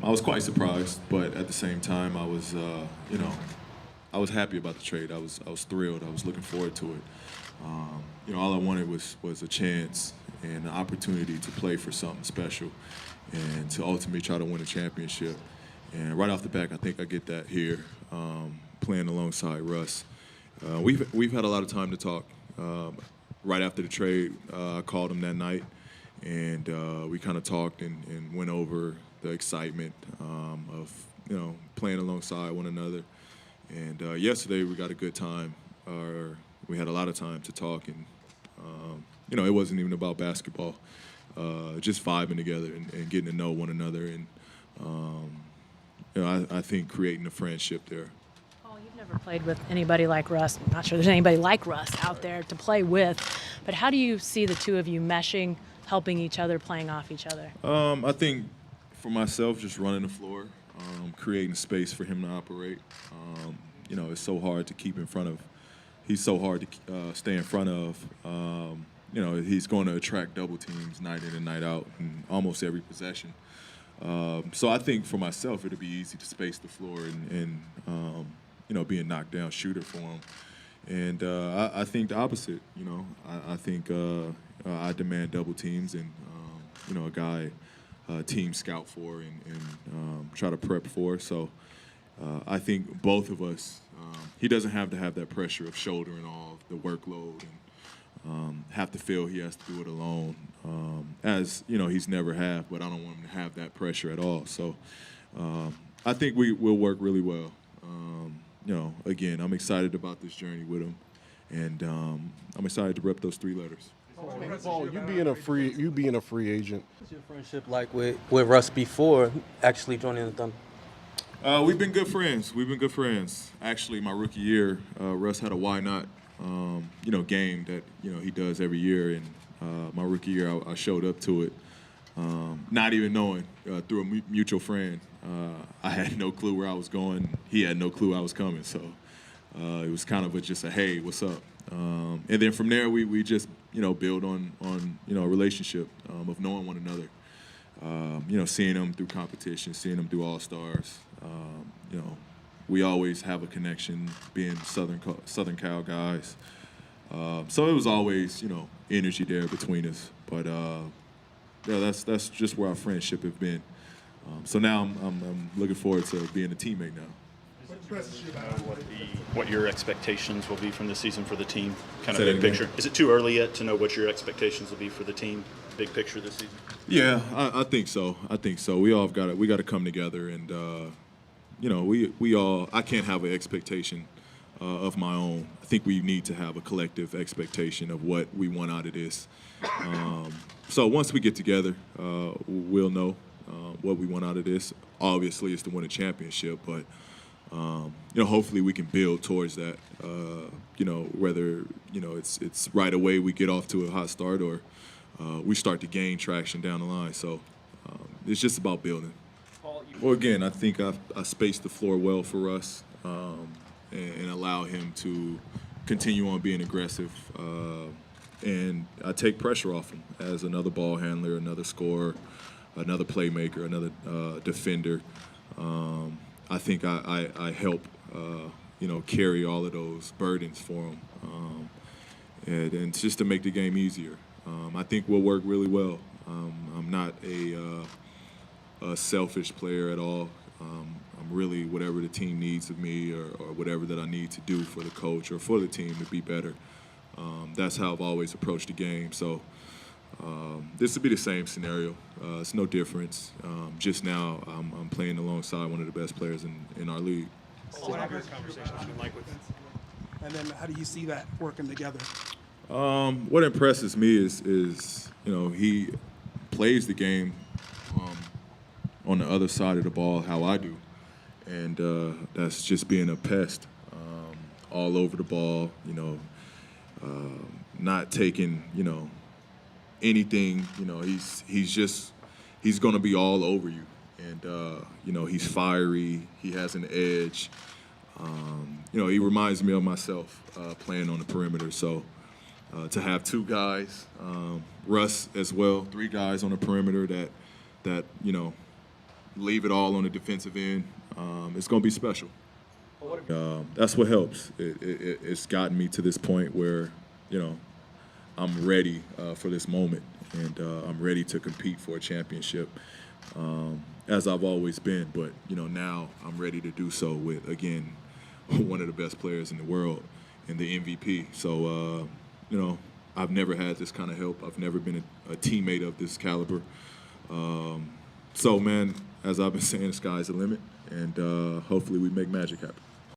I was quite surprised, but at the same time, I was, I was happy about the trade. I was thrilled. I was looking forward to it. All I wanted was a chance and an opportunity to play for something special, and to ultimately try to win a championship. And right off the back, I think I get that here, playing alongside Russ. We've had a lot of time to talk. Right after the trade, I called him that night, and we kind of talked and went over the excitement of playing alongside one another. And yesterday we got a good time, or we had a lot of time to talk, and it wasn't even about basketball, just vibing together and getting to know one another, and I think creating a friendship there. You've never played with anybody like Russ. I'm not sure there's anybody like Russ out there to play with, but how do you see the two of you meshing, helping each other, playing off each other? I think for myself, just running the floor, creating space for him to operate. It's so hard to keep in front of. He's so hard to stay in front of. He's going to attract double teams night in and night out in almost every possession. So I think for myself, it'll be easy to space the floor and be a knockdown shooter for him. And I think the opposite. I think I demand double teams and a guy team scout for and try to prep for. So I think both of us. He doesn't have to have that pressure of shouldering all the workload and have to feel he has to do it alone, as he's never have. But I don't want him to have that pressure at all. So I think we'll work really well. Again, I'm excited about this journey with him, and I'm excited to rep those three letters. Paul, you being a free agent. What's your friendship like with Russ before actually joining the Thunder? We've been good friends. Actually, my rookie year, Russ had a why not, game that he does every year, and my rookie year I showed up to it, not even knowing through a mutual friend. I had no clue where I was going. He had no clue I was coming. So it was kind of just a hey, what's up? And then from there we just build on a relationship of knowing one another. Seeing them through competition, seeing them through All-Stars. We always have a connection, being Southern Cal guys. So it was always energy there between us. But that's just where our friendship has been. So now I'm looking forward to being a teammate now. What your expectations will be from the season for the team, kind Say of that big again. picture. Is it too early yet to know what your expectations will be for the team, big picture this season? Yeah, I think so. We all got to come together, and we all. I can't have an expectation of my own. I think we need to have a collective expectation of what we want out of this. So once we get together, we'll know what we want out of this. Obviously, it's to win a championship, but hopefully we can build towards that. Whether it's right away we get off to a hot start, or we start to gain traction down the line. So it's just about building. Well, again, I think I spaced the floor well for us, and allow him to continue on being aggressive. And I take pressure off him as another ball handler, another scorer, another playmaker, another defender. I think I help, carry all of those burdens for him, and just to make the game easier. I think we'll work really well. I'm not a selfish player at all. I'm really whatever the team needs of me, or whatever that I need to do for the coach or for the team to be better. That's how I've always approached the game. So this will be the same scenario. It's no difference. Just now, I'm playing alongside one of the best players in our league. What have your conversations been like with him? And then how do you see that working together? What impresses me is he plays the game on the other side of the ball how I do, and that's just being a pest, all over the ball. Not taking anything. He's going to be all over you, and he's fiery. He has an edge. He reminds me of myself playing on the perimeter. So to have two guys, Russ as well, three guys on the perimeter that leave it all on the defensive end, it's going to be special. That's what helps. It's gotten me to this point where, I'm ready for this moment, and I'm ready to compete for a championship, as I've always been. But, now I'm ready to do so with, again, one of the best players in the world and the MVP. So, I've never had this kind of help. I've never been a teammate of this caliber. So, man, as I've been saying, the sky's the limit, and hopefully we make magic happen.